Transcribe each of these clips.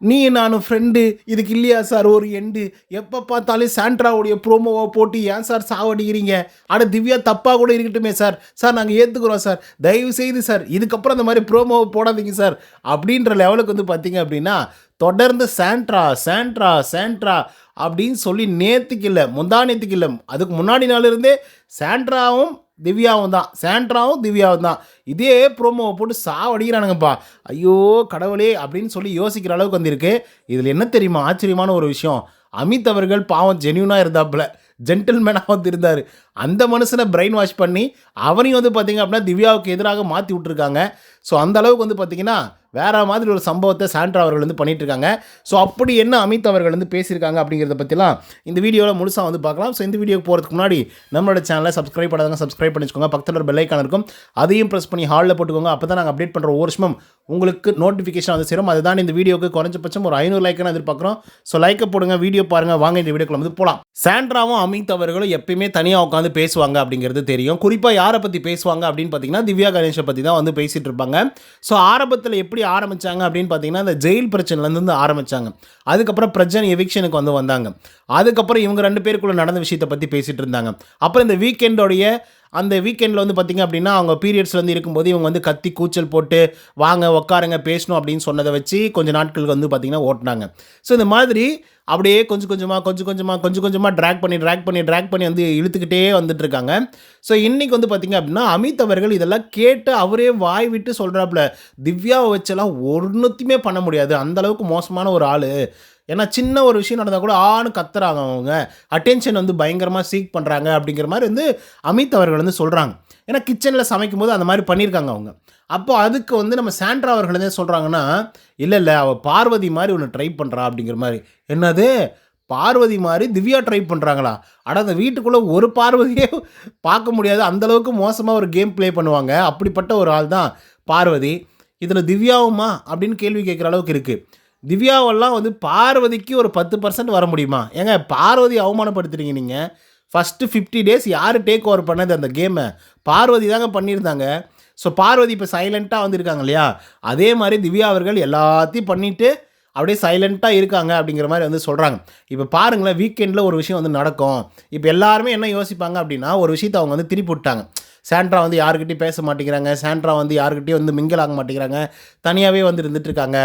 நீ நானும் ஃப்ரெண்டு இதுக்கு இல்லையா சார் ஒரு எண்டு? எப்போ பார்த்தாலும் சாண்ட்ராவுடைய ப்ரோமோவை போட்டு ஏன் சார் சாவடிக்கிறீங்க? அட திவ்யா தப்பாக கூட இருக்கட்டுமே சார், சார் நாங்கள் ஏற்றுக்குறோம் சார், தயவு செய்து சார் இதுக்கப்புறம் அந்த மாதிரி ப்ரோமோவை போடாதீங்க சார் அப்படின்ற லெவலுக்கு வந்து பார்த்தீங்க அப்படின்னா தொடர்ந்து சாண்ட்ரா சாண்ட்ரா சாண்ட்ரா அப்படின்னு சொல்லி நேற்றுக்கு இல்லை முந்தானேத்துக்கு இல்லை அதுக்கு முன்னாடி நாள் இருந்தே சாண்ட்ராவும் திவ்யாவும் தான், சாண்ட்ராவும் திவ்யாவும் தான் இதே ப்ரோமோவை போட்டு சாவடிக்கிறானுங்கப்பா. ஐயோ கடவுளே அப்படின்னு சொல்லி யோசிக்கிற அளவுக்கு வந்திருக்கு. இதில் என்ன தெரியுமா ஆச்சரியமான ஒரு விஷயம், அமித் அவர்கள் பாவம் ஜென்யூனாக இருந்தாப்புல, ஜென்டில்மேனாக வந்து இருந்தார். அந்த மனுஷனை பிரெயின் வாஷ் பண்ணி அவனையும் வந்து பார்த்திங்க அப்படின்னா திவ்யாவுக்கு எதிராக மாற்றி விட்ருக்காங்க. ஸோ அந்த அளவுக்கு வந்து பார்த்திங்கன்னா வேறு மாதிரி ஒரு சம்பவத்தை சாண்ட்ரா அவர்கள் வந்து பண்ணிகிட்ருக்காங்க. ஸோ அப்படி என்ன அமித் அவர்கள் வந்து பேசியிருக்காங்க அப்படிங்கிறத பற்றிலாம் இந்த வீடியோவில் முழுசாக வந்து பார்க்கலாம். ஸோ இந்த வீடியோக்கு போகிறதுக்கு முன்னாடி நம்மளோட சேனலை சப்ஸ்கிரைப் பண்ணாதவங்க சப்ஸ்கிரைப் பண்ணி வச்சுக்கோங்க. பக்கத்தில் ஒரு பெல் ஐக்கான் இருக்கும், அதையும் ப்ரெஸ் பண்ணி ஹாலில் போட்டுக்கோங்க. அப்போ தான் நாங்கள் அப்டேட் பண்ணுற ஒரு வருஷமும் உங்களுக்கு நோட்டிஃபிகேஷன் வந்து சேரும். அதுதான் இந்த வீடியோக்கு குறைஞ்சபட்சம் ஒரு 500 லைக்கான எதிர்பார்க்குறோம். ஸோ லைக்கை போடுங்க, வீடியோ பாருங்கள், வாங்க இந்த வீடியோக்குள்ள வந்து போகலாம். சாண்ட்ராவும் அமித் அவர்களும் எப்பயுமே தனியாக உட்காந்து பேசுவாங்க அப்படிங்கிறது தெரியும். குறிப்பாக யாரை பற்றி பேசுவாங்க அப்படின்னு பார்த்தீங்கன்னா திவ்யா கணேஷை பற்றி தான் வந்து பேசிகிட்டு இருப்பாங்க. ஸோ ஆரம்பத்தில் எப்படி ஆரம்பித்தாங்க அப்படின்னு பார்த்தீங்கன்னா இந்த ஜெயில் பிரச்சனைலேருந்து ஆரம்பித்தாங்க. அதுக்கப்புறம் பிரஜன் எவிக்ஷனுக்கு வந்து வந்தாங்க. அதுக்கப்புறம் இவங்க 2 பேருக்குள்ளே நடந்த விஷயத்தை பற்றி பேசிகிட்டு இருந்தாங்க. அப்புறம் இந்த வீக்கெண்டோடைய அந்த வீக்கெண்டில் வந்து பார்த்திங்க அப்படின்னா அவங்க பீரியட்ஸ்லேருந்து இருக்கும்போது இவங்க வந்து கத்தி கூச்சல் போட்டு வாங்க உட்காருங்க பேசணும் அப்படின்னு சொன்னதை வச்சு கொஞ்சம் நாட்களுக்கு வந்து பார்த்திங்கன்னா ஓட்டினாங்க. ஸோ இந்த மாதிரி அப்படியே கொஞ்சம் கொஞ்சமாக ட்ராக் பண்ணி வந்து இழுத்துக்கிட்டே வந்துட்டுருக்காங்க. ஸோ இன்றைக்கி வந்து பார்த்திங்க அப்படின்னா அமித் அவர்கள் இதெல்லாம் கேட்டு அவரே வாய் விட்டு சொல்கிறாப்புல, திவ்யாவை வச்செல்லாம் ஒன்றுத்தையுமே பண்ண முடியாது, அந்தளவுக்கு மோசமான ஒரு ஆள். ஏன்னா சின்ன ஒரு விஷயம் நடந்தால் கூட ஆணு கத்துறாங்க, அவங்க அட்டென்ஷன் வந்து பயங்கரமாக சீக் பண்ணுறாங்க அப்படிங்கிற மாதிரி வந்து அமித் அவர்கள் வந்து சொல்கிறாங்க. ஏன்னா கிச்சனில் சமைக்கும் போது அந்த மாதிரி பண்ணியிருக்காங்க அவங்க. அப்போ அதுக்கு வந்து நம்ம சாண்ட்ரா அவர்கள் என்ன சொல்கிறாங்கன்னா, இல்லை அவள் பார்வதி மாதிரி ஒன்று ட்ரை பண்ணுறா அப்படிங்கிற மாதிரி. என்னது பார்வதி மாதிரி திவ்யா ட்ரை பண்ணுறாங்களா? அட அந்த வீட்டுக்குள்ளே ஒரு பார்வதியே பார்க்க முடியாது, அந்தளவுக்கு மோசமாக ஒரு கேம் ப்ளே பண்ணுவாங்க. அப்படிப்பட்ட ஒரு ஆள் தான் பார்வதி. இதில் திவ்யாவுமா அப்படின்னு கேள்வி கேட்குற அளவுக்கு இருக்குது. திவ்யாவெல்லாம் வந்து பார்வதிக்கு ஒரு 10% வர முடியுமா? ஏங்க பார்வதி அவமானப்படுத்துறீங்க நீங்கள். ஃபஸ்ட்டு 50 டேஸ் யார் டேக் ஓவர் பண்ணது அந்த கேமை? பார்வதி தாங்க பண்ணியிருந்தாங்க. ஸோ பார்வதி இப்போ சைலண்ட்டாக வந்துருக்காங்க இல்லையா, அதே மாதிரி திவ்யா அவர்கள் எல்லாத்தையும் பண்ணிவிட்டு அப்படியே சைலண்ட்டாக இருக்காங்க அப்படிங்கிற மாதிரி வந்து சொல்கிறாங்க. இப்போ பாருங்களேன், வீக்கெண்டில் ஒரு விஷயம் வந்து நடக்கும். இப்போ எல்லாருமே என்ன யோசிப்பாங்க அப்படின்னா ஒரு விஷயத்தை அவங்க வந்து திருப்பி விட்டாங்க. சாண்ட்ரா வந்து யாருக்கிட்டையும் பேச மாட்டேங்கிறாங்க, சாண்ட்ரா வந்து யாருக்கிட்டையும் வந்து மிங்கிள் ஆக மாட்டேங்கிறாங்க, தனியாகவே வந்து இருந்துகிட்ருக்காங்க.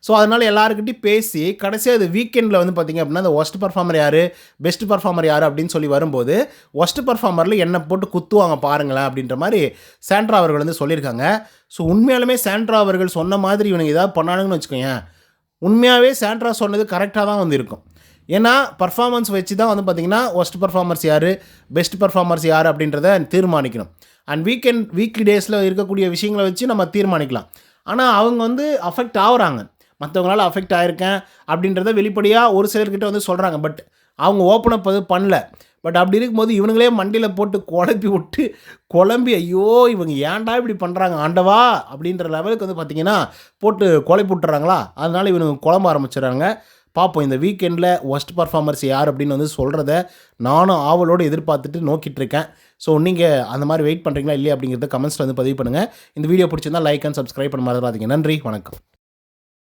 ஸோ அதனால் எல்லாருக்கிட்டையும் பேசி கடைசியாக அது வீக்கெண்டில் வந்து பார்த்திங்க அப்படின்னா அந்த ஒஸ்ட் பர்ஃபார்மர் யார், பெஸ்ட் பர்ஃபார்மர் யார் அப்படின்னு சொல்லி வரும்போது ஒஸ்ட் பர்ஃபார்மரில் என்னை போட்டு குத்துவாங்க பாருங்களேன் அப்படின்ற மாதிரி சாண்ட்ரா அவர்கள் வந்து சொல்லியிருக்காங்க. ஸோ உண்மையாலுமே சாண்ட்ரா அவர்கள் சொன்ன மாதிரி இவனுக்கு ஏதாவது பண்ணானுங்கன்னு வச்சுக்கோங்க, உண்மையாகவே சாண்ட்ரா சொன்னது கரெக்டாக தான் வந்து இருக்கும். ஏன்னா பர்ஃபார்மன்ஸ் வச்சு தான் வந்து பார்த்திங்கன்னா ஒஸ்ட் பர்ஃபார்மர்ஸ் யார், பெஸ்ட் பர்ஃபார்மர்ஸ் யார் அப்படின்றத தீர்மானிக்கணும். அண்ட் வீக்லி டேஸில் இருக்கக்கூடிய விஷயங்களை வச்சு நம்ம தீர்மானிக்கலாம். ஆனால் அவங்க வந்து அஃபெக்ட் ஆகுறாங்க, மற்றவங்களால் அஃபெக்ட் ஆகிருக்கேன் அப்படின்றத வெளிப்படையாக ஒரு சிலர்கிட்ட வந்து சொல்கிறாங்க. பட் அவங்க ஓப்பன் அப் அது பண்ணல. பட் அப்படி இருக்கும்போது இவனுங்களே மண்டியில் போட்டு குழம்பி ஐயோ இவங்க ஏன்டா இப்படி பண்ணுறாங்க ஆண்டவா அப்படின்ற லெவலுக்கு வந்து பார்த்திங்கன்னா போட்டு குழப்பி விட்டுறாங்களா, அதனால் இவனுங்க குழம்ப ஆரம்பிச்சிடறாங்க. பார்ப்போம் இந்த வீக்கெண்டில் ஒஸ்ட் பர்ஃபார்மர்ஸ் யார் அப்படின்னு வந்து சொல்கிறத நானும் ஆவலோடு எதிர்பார்த்துட்டு நோக்கிட்டுருக்கேன். ஸோ நீங்கள் அந்த மாதிரி வெயிட் பண்ணுறீங்களா இல்லையா அப்படிங்கிறத கமெண்ட்ஸில் வந்து பதிவு பண்ணுங்கள். இந்த வீடியோ பிடிச்சிருந்தால் லைக் அண்ட் சப்ஸ்கிரைப் பண்ண மறந்துடாதீங்க. நன்றி, வணக்கம்.